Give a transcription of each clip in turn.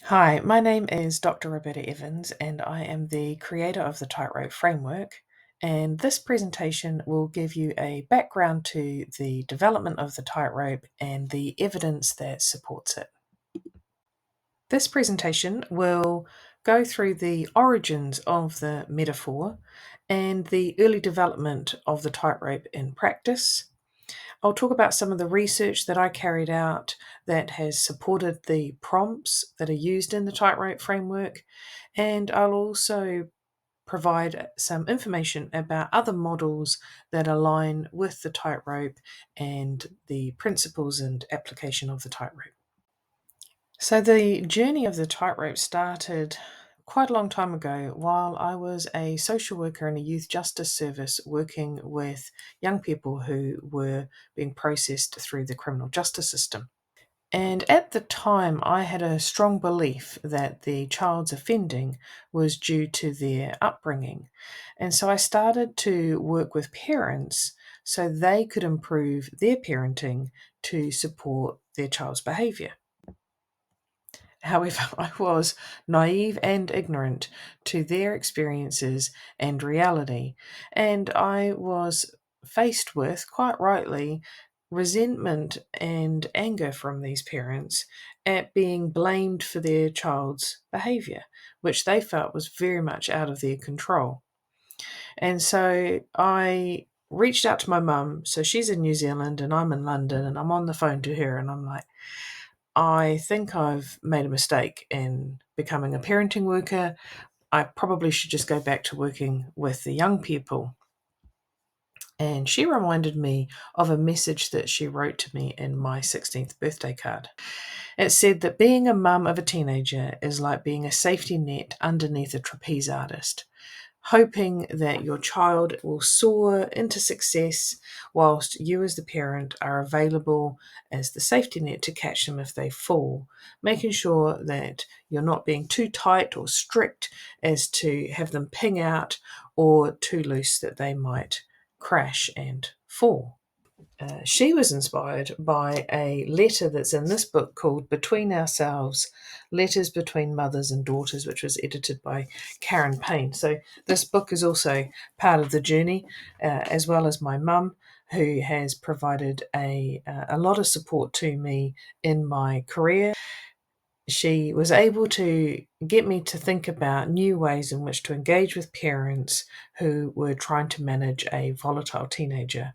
Hi, my name is Dr. Roberta Evans, and I am the creator of the Tightrope framework. And this presentation will give you a background to the development of the tightrope and the evidence that supports it. This presentation will go through the origins of the metaphor and the early development of the tightrope in practice. I'll talk about some of the research that I carried out that has supported the prompts that are used in the tightrope framework, and I'll also provide some information about other models that align with the tightrope and the principles and application of the tightrope. So, the journey of the tightrope started quite a long time ago while I was a social worker in a youth justice service working with young people who were being processed through the criminal justice system. And at the time, I had a strong belief that the child's offending was due to their upbringing. And so I started to work with parents so they could improve their parenting to support their child's behaviour. However, I was naive and ignorant to their experiences and reality, and I was faced with, quite rightly, resentment and anger from these parents at being blamed for their child's behaviour, which they felt was very much out of their control. And so I reached out to my mum. So she's in New Zealand and I'm in London, and I'm on the phone to her, and I'm like, I think I've made a mistake in becoming a parenting worker. I probably should just go back to working with the young people. And she reminded me of a message that she wrote to me in my 16th birthday card. It said that being a mum of a teenager is like being a safety net underneath a trapeze artist, hoping that your child will soar into success whilst you, as the parent, are available as the safety net to catch them if they fall, making sure that you're not being too tight or strict as to have them ping out, or too loose that they might crash and fall. She was inspired by a letter that's in this book called Between Ourselves, Letters Between Mothers and Daughters, which was edited by Karen Payne. So this book is also part of the journey, as well as my mum, who has provided a lot of support to me in my career. She was able to get me to think about new ways in which to engage with parents who were trying to manage a volatile teenager,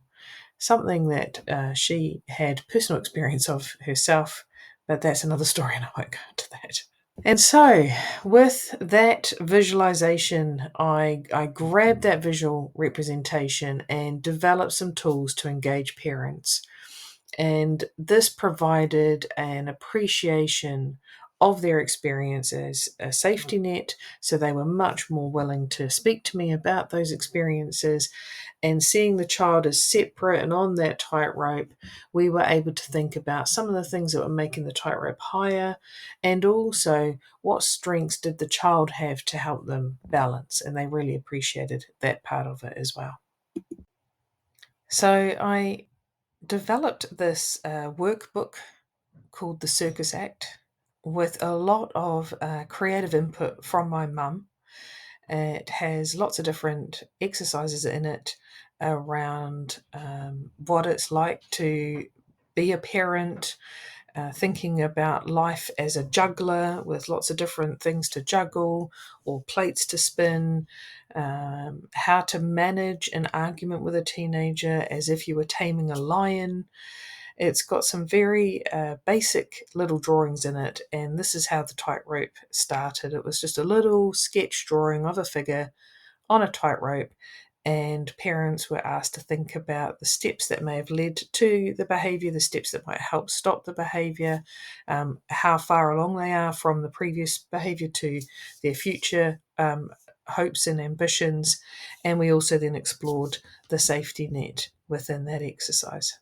something that she had personal experience of herself, but that's another story and I won't go into that. And so, with that visualization, I grabbed that visual representation and developed some tools to engage parents. And this provided an appreciation of their experience as a safety net. So they were much more willing to speak to me about those experiences. And seeing the child as separate and on that tightrope, we were able to think about some of the things that were making the tightrope higher, and also what strengths did the child have to help them balance. And they really appreciated that part of it as well. So I developed this workbook called the Circus Act with a lot of creative input from my mum. It has lots of different exercises in it around what it's like to be a parent, thinking about life as a juggler with lots of different things to juggle or plates to spin, how to manage an argument with a teenager as if you were taming a lion. It's got some very basic little drawings in it, and this is how the tightrope started. It was just a little sketch drawing of a figure on a tightrope, and parents were asked to think about the steps that may have led to the behaviour, the steps that might help stop the behaviour, how far along they are from the previous behaviour to their future hopes and ambitions. And we also then explored the safety net within that exercise.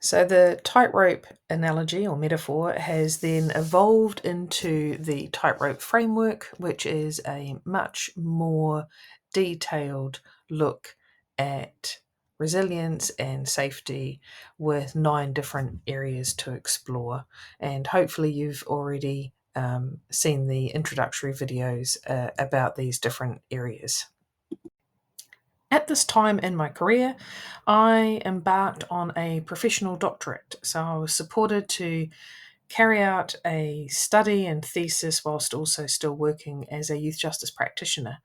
So the tightrope analogy or metaphor has then evolved into the tightrope framework, which is a much more detailed look at resilience and safety with 9 different areas to explore. And hopefully, you've already seen the introductory videos about these different areas. At this time in my career, I embarked on a professional doctorate. So I was supported to carry out a study and thesis whilst also still working as a youth justice practitioner.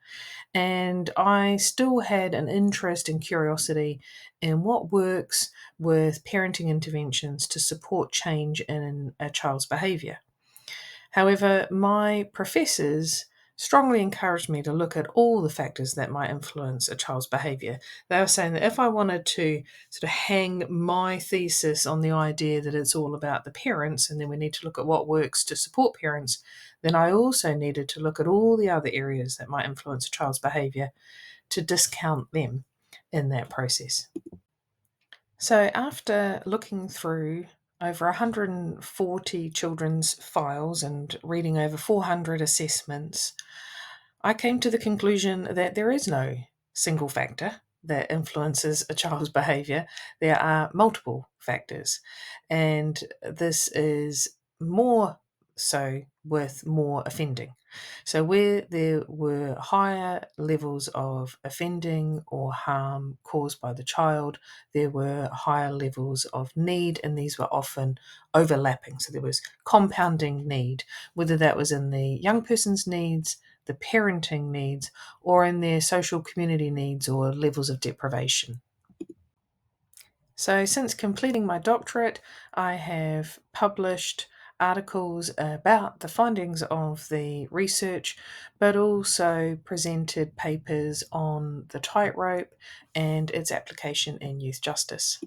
And I still had an interest and curiosity in what works with parenting interventions to support change in a child's behaviour. However, my professors strongly encouraged me to look at all the factors that might influence a child's behaviour. They were saying that if I wanted to sort of hang my thesis on the idea that it's all about the parents and then we need to look at what works to support parents, then I also needed to look at all the other areas that might influence a child's behaviour to discount them in that process. So, after looking through over 140 children's files and reading over 400 assessments, I came to the conclusion that there is no single factor that influences a child's behaviour. There are multiple factors, and this is more so with more offending. So, where there were higher levels of offending or harm caused by the child, there were higher levels of need, and these were often overlapping. So, there was compounding need, whether that was in the young person's needs, the parenting needs, or in their social community needs or levels of deprivation. So, since completing my doctorate, I have published articles about the findings of the research, but also presented papers on the tightrope and its application in youth justice.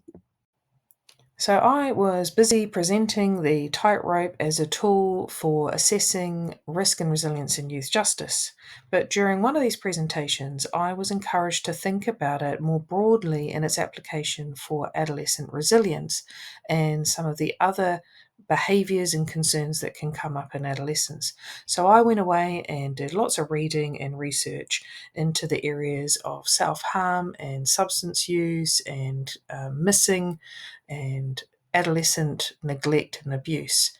So I was busy presenting the tightrope as a tool for assessing risk and resilience in youth justice. But during one of these presentations, I was encouraged to think about it more broadly in its application for adolescent resilience and some of the other behaviours and concerns that can come up in adolescence. So I went away and did lots of reading and research into the areas of self-harm and substance use and missing and adolescent neglect and abuse,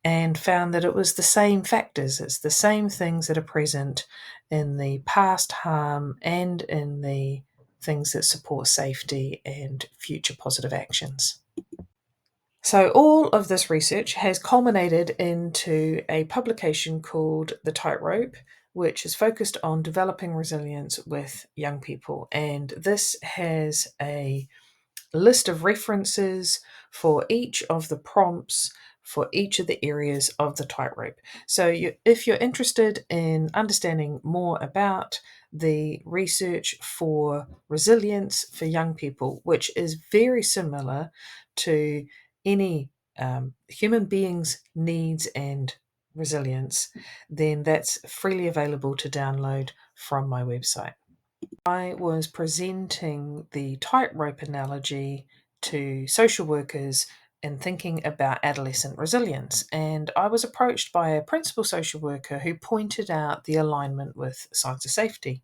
and found that it was the same factors, it's the same things that are present in the past harm and in the things that support safety and future positive actions. So, all of this research has culminated into a publication called The Tightrope, which is focused on developing resilience with young people. And this has a list of references for each of the prompts for each of the areas of the tightrope. So, if you're interested in understanding more about the research for resilience for young people, which is very similar to any human being's needs and resilience, then that's freely available to download from my website. I was presenting the tightrope analogy to social workers and thinking about adolescent resilience. And I was approached by a principal social worker who pointed out the alignment with signs of safety.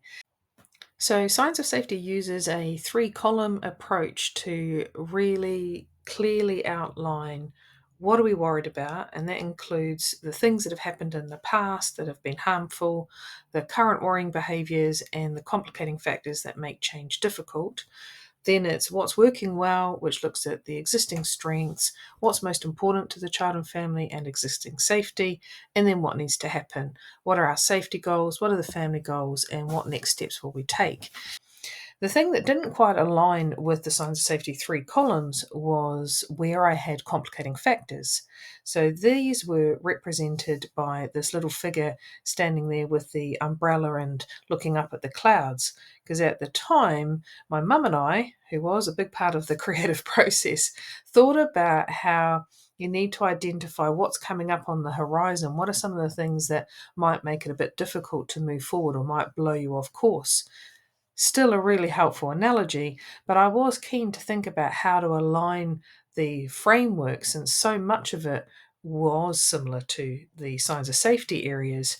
So, Signs of Safety uses a 3-column approach to really clearly outline what are we worried about, and that includes the things that have happened in the past that have been harmful, the current worrying behaviours, and the complicating factors that make change difficult. Then it's what's working well, which looks at the existing strengths, what's most important to the child and family, and existing safety, and then what needs to happen. What are our safety goals? What are the family goals? And what next steps will we take? The thing that didn't quite align with the signs of safety 3 columns was where I had complicating factors. So these were represented by this little figure standing there with the umbrella and looking up at the clouds. Because at the time, my mum and I, who was a big part of the creative process, thought about how you need to identify what's coming up on the horizon. What are some of the things that might make it a bit difficult to move forward or might blow you off course? Still a really helpful analogy, but I was keen to think about how to align the framework, since so much of it was similar to the signs of safety areas,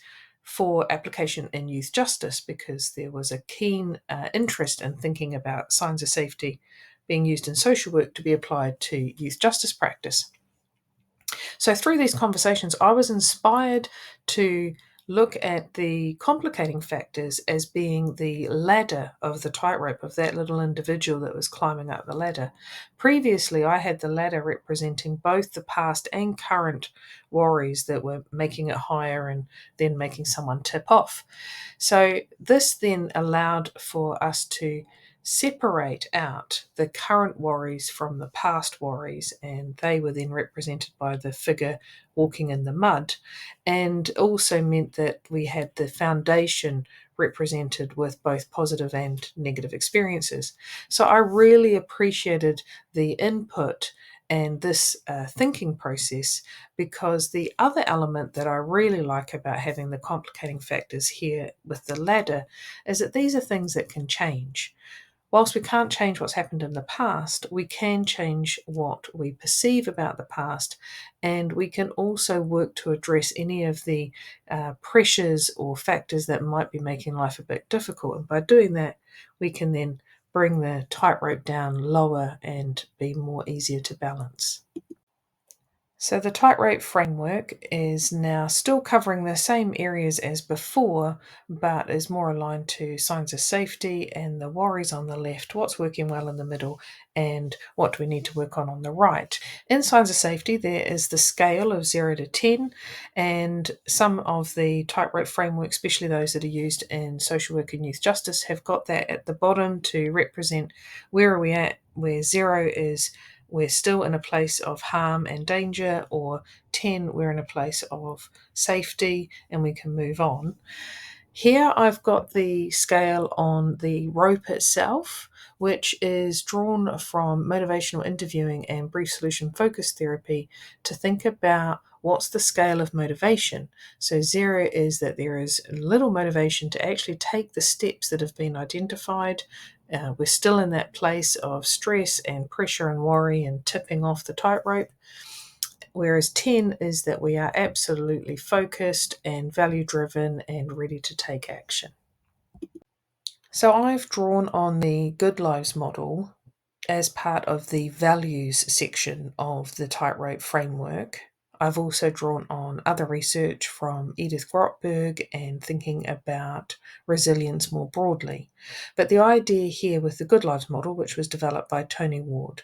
for application in youth justice because there was a keen interest in thinking about signs of safety being used in social work to be applied to youth justice practice. So, through these conversations, I was inspired to look at the complicating factors as being the ladder of the tightrope of that little individual that was climbing up the ladder. Previously, I had the ladder representing both the past and current worries that were making it higher and then making someone tip off. So, this then allowed for us to separate out the current worries from the past worries, and they were then represented by the figure walking in the mud, and also meant that we had the foundation represented with both positive and negative experiences. So I really appreciated the input and this thinking process, because the other element that I really like about having the complicating factors here with the ladder is that these are things that can change. Whilst we can't change what's happened in the past, we can change what we perceive about the past, and we can also work to address any of the pressures or factors that might be making life a bit difficult. And by doing that, we can then bring the tightrope down lower and be more easier to balance. So the tightrope framework is now still covering the same areas as before, but is more aligned to signs of safety and the worries on the left, what's working well in the middle, and what do we need to work on the right. In signs of safety, there is the scale of 0 to 10, and some of the tightrope framework, especially those that are used in social work and youth justice, have got that at the bottom to represent where are we at, where 0 is we're still in a place of harm and danger, or 10, we're in a place of safety and we can move on. Here I've got the scale on the rope itself, which is drawn from motivational interviewing and brief solution focus therapy to think about what's the scale of motivation. So 0 is that there is little motivation to actually take the steps that have been identified. We're still in that place of stress and pressure and worry and tipping off the tightrope. Whereas 10 is that we are absolutely focused and value driven and ready to take action. So I've drawn on the Good Lives model as part of the values section of the tightrope framework. I've also drawn on other research from Edith Grotberg and thinking about resilience more broadly. But the idea here with the Good Lives model, which was developed by Tony Ward,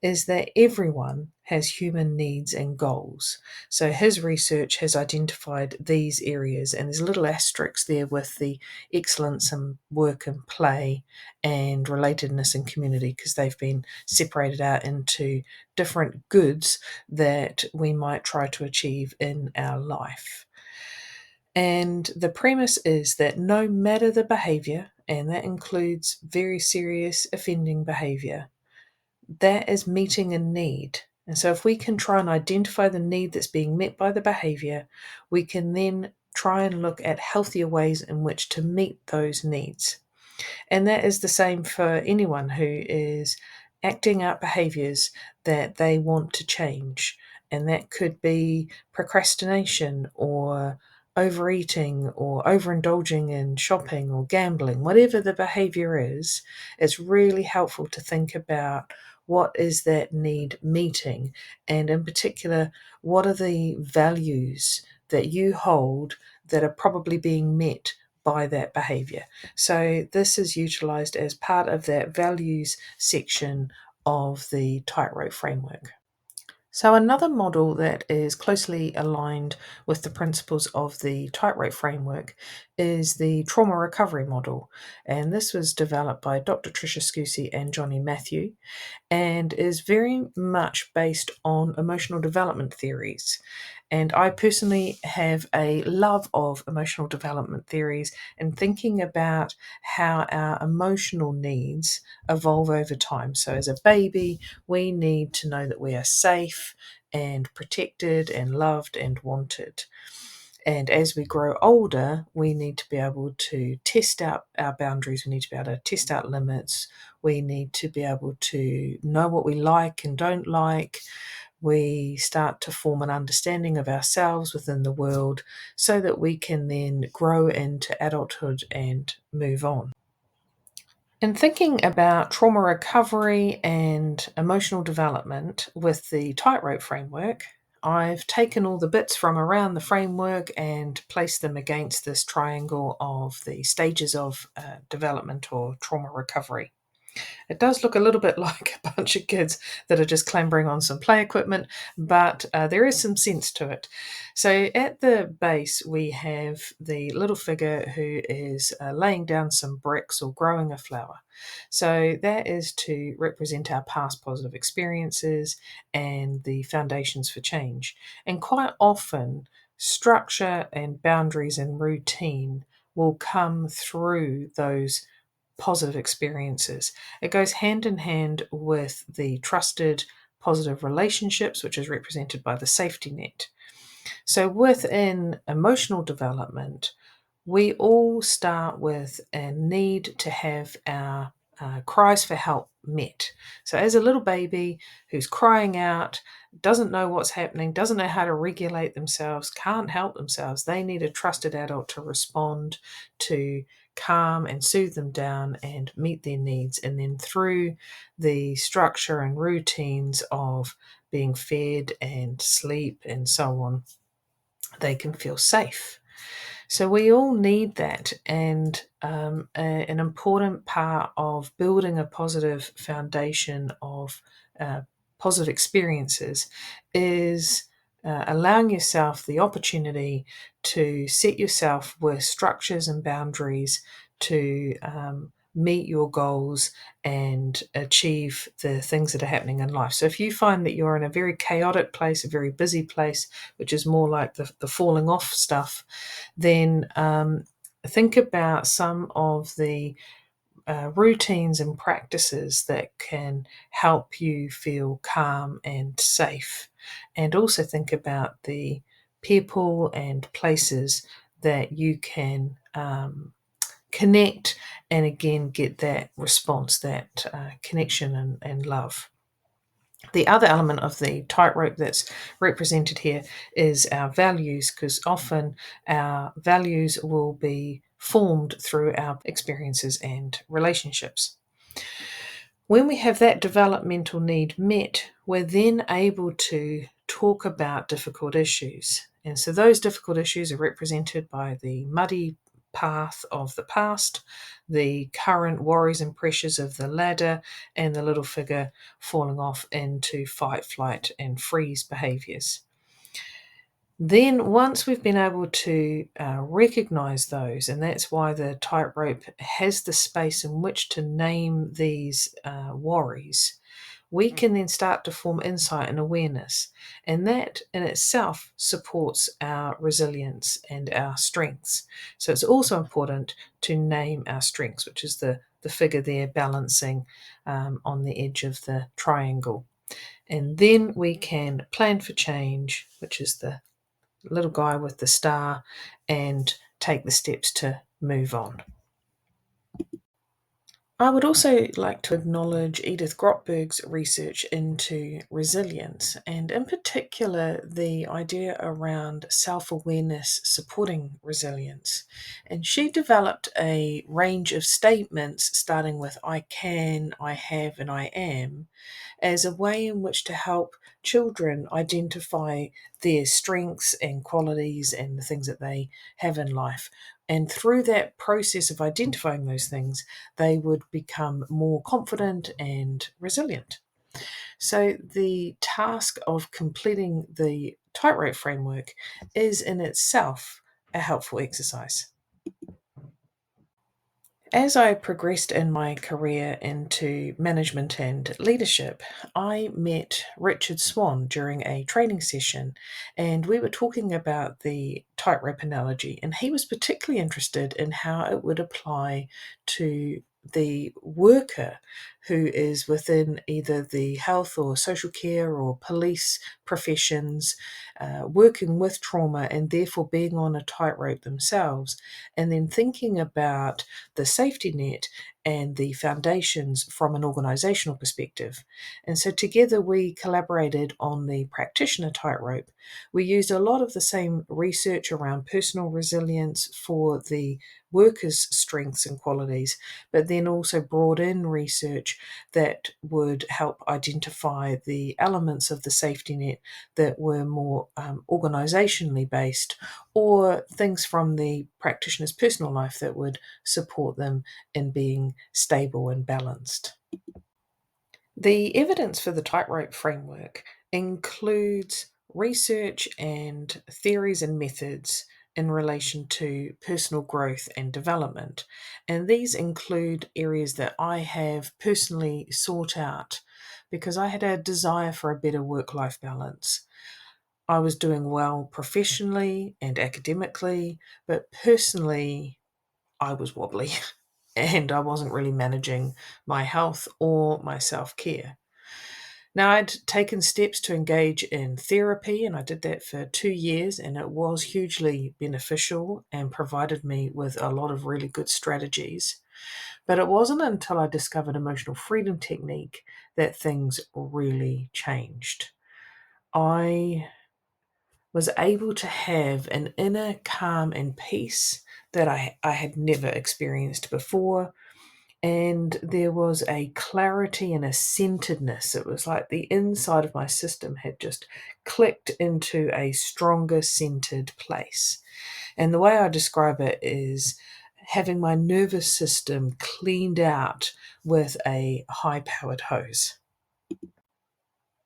is that everyone has human needs and goals. So his research has identified these areas, and there's a little asterisk there with the excellence in work and play and relatedness and community, because they've been separated out into different goods that we might try to achieve in our life. And the premise is that no matter the behavior, and that includes very serious offending behavior, that is meeting a need. And so if we can try and identify the need that's being met by the behavior, we can then try and look at healthier ways in which to meet those needs. And that is the same for anyone who is acting out behaviors that they want to change. And that could be procrastination or overeating or overindulging in shopping or gambling. Whatever the behavior is, it's really helpful to think about what is that need meeting, and in particular, what are the values that you hold that are probably being met by that behavior. So this is utilized as part of that values section of the Tightrope framework. So another model that is closely aligned with the principles of the Tightrope framework is the trauma recovery model. And this was developed by Dr. Tricia Scusi and Johnny Matthew, and is very much based on emotional development theories. And I personally have a love of emotional development theories and thinking about how our emotional needs evolve over time. So, as a baby, we need to know that we are safe and protected and loved and wanted. And as we grow older, we need to be able to test out our boundaries. We need to be able to test out limits. We need to be able to know what we like and don't like. We start to form an understanding of ourselves within the world so that we can then grow into adulthood and move on. In thinking about trauma recovery and emotional development with the Tightrope framework, I've taken all the bits from around the framework and placed them against this triangle of the stages of development or trauma recovery. It does look a little bit like a bunch of kids that are just clambering on some play equipment, but there is some sense to it. So at the base, we have the little figure who is laying down some bricks or growing a flower. So that is to represent our past positive experiences and the foundations for change. And quite often, structure and boundaries and routine will come through those positive experiences. It goes hand in hand with the trusted positive relationships, which is represented by the safety net. So within emotional development, we all start with a need to have our cries for help met. So, as a little baby who's crying out, doesn't know what's happening, doesn't know how to regulate themselves, can't help themselves, they need a trusted adult to respond, to calm and soothe them down and meet their needs. And then through the structure and routines of being fed and sleep and so on, they can feel safe. So we all need that, and an important part of building a positive foundation of uh, positive experiences is allowing yourself the opportunity to set yourself with structures and boundaries to meet your goals and achieve the things that are happening in life. So if you find that you're in a very chaotic place, a very busy place, which is more like the falling off stuff, then think about some of the routines and practices that can help you feel calm and safe. And also think about the people and places that you can connect and again get that response, that connection and love. The other element of the tightrope that's represented here is our values, because often our values will be formed through our experiences and relationships. When we have that developmental need met, we're then able to talk about difficult issues. And so those difficult issues are represented by the muddy path of the past, the current worries and pressures of the ladder, and the little figure falling off into fight, flight, and freeze behaviors. Then, once we've been able to recognize those, and that's why the tightrope has the space in which to name these worries, we can then start to form insight and awareness. And that in itself supports our resilience and our strengths. So it's also important to name our strengths, which is the figure there balancing on the edge of the triangle. And then we can plan for change, which is the little guy with the star, and take the steps to move on. I would also like to acknowledge Edith Grotberg's research into resilience, and in particular, the idea around self awareness supporting resilience. And she developed a range of statements starting with I can, I have, and I am, as a way in which to help children identify their strengths and qualities and the things that they have in life. And through that process of identifying those things, they would become more confident and resilient. So, the task of completing the tightrope framework is in itself a helpful exercise. As I progressed in my career into management and leadership, I met Richard Swan during a training session, and we were talking about the tightrope analogy. And he was particularly interested in how it would apply to the worker who is within either the health or social care or police professions, working with trauma and therefore being on a tightrope themselves, and then thinking about the safety net and the foundations from an organisational perspective. And so together we collaborated on the practitioner tightrope. We used a lot of the same research around personal resilience for the workers' strengths and qualities, but then also brought in research that would help identify the elements of the safety net that were more organisationally based, or things from the practitioner's personal life that would support them in being stable and balanced. The evidence for the tightrope framework includes research and theories and methods in relation to personal growth and development. And these include areas that I have personally sought out because I had a desire for a better work life balance. I was doing well professionally and academically, but personally, I was wobbly and I wasn't really managing my health or my self care. Now, I'd taken steps to engage in therapy, and I did that for 2 years, and it was hugely beneficial and provided me with a lot of really good strategies. But it wasn't until I discovered emotional freedom technique that things really changed. I was able to have an inner calm and peace that I had never experienced before. And there was a clarity and a centeredness. It was like the inside of my system had just clicked into a stronger centered place. And the way I describe it is having my nervous system cleaned out with a high powered hose.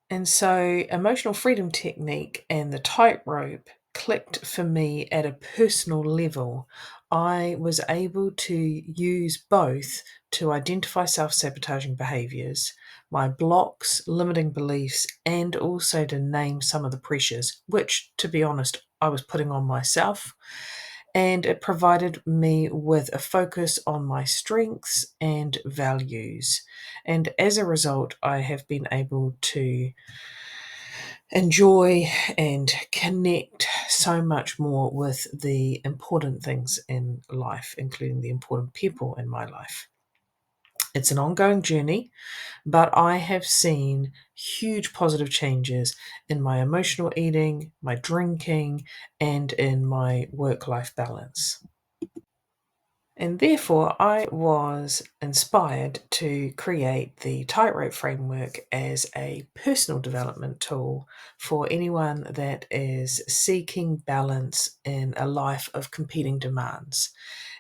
And so, emotional freedom technique and the tightrope clicked for me at a personal level. I was able to use both to identify self sabotaging behaviors, my blocks, limiting beliefs, and also to name some of the pressures, which, to be honest, I was putting on myself. And it provided me with a focus on my strengths and values. And as a result, I have been able to enjoy and connect so much more with the important things in life, including the important people in my life. It's an ongoing journey, but I have seen huge positive changes in my emotional eating, my drinking, and in my work life balance. And therefore, I was inspired to create the Tightrope framework as a personal development tool for anyone that is seeking balance in a life of competing demands.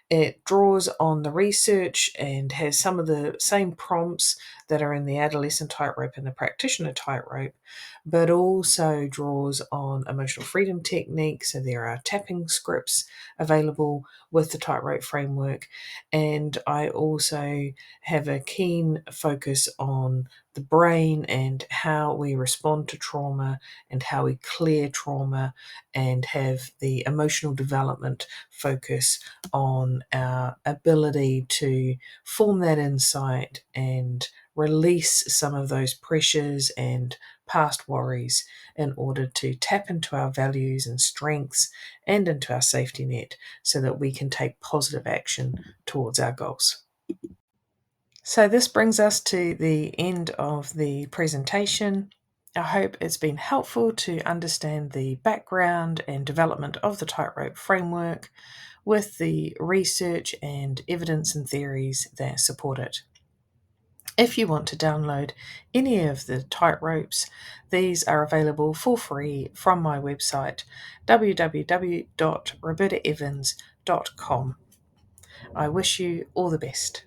It draws on the research and has some of the same prompts that are in the adolescent tightrope and the practitioner tightrope, but also draws on emotional freedom techniques. So there are tapping scripts available with the tightrope framework. And I also have a keen focus on the brain and how we respond to trauma and how we clear trauma, and have the emotional development focus on our ability to form that insight and release some of those pressures and past worries in order to tap into our values and strengths and into our safety net so that we can take positive action towards our goals. So, this brings us to the end of the presentation. I hope it's been helpful to understand the background and development of the tightrope framework with the research and evidence and theories that support it. If you want to download any of the tightropes, these are available for free from my website, www.robertaevans.com. I wish you all the best.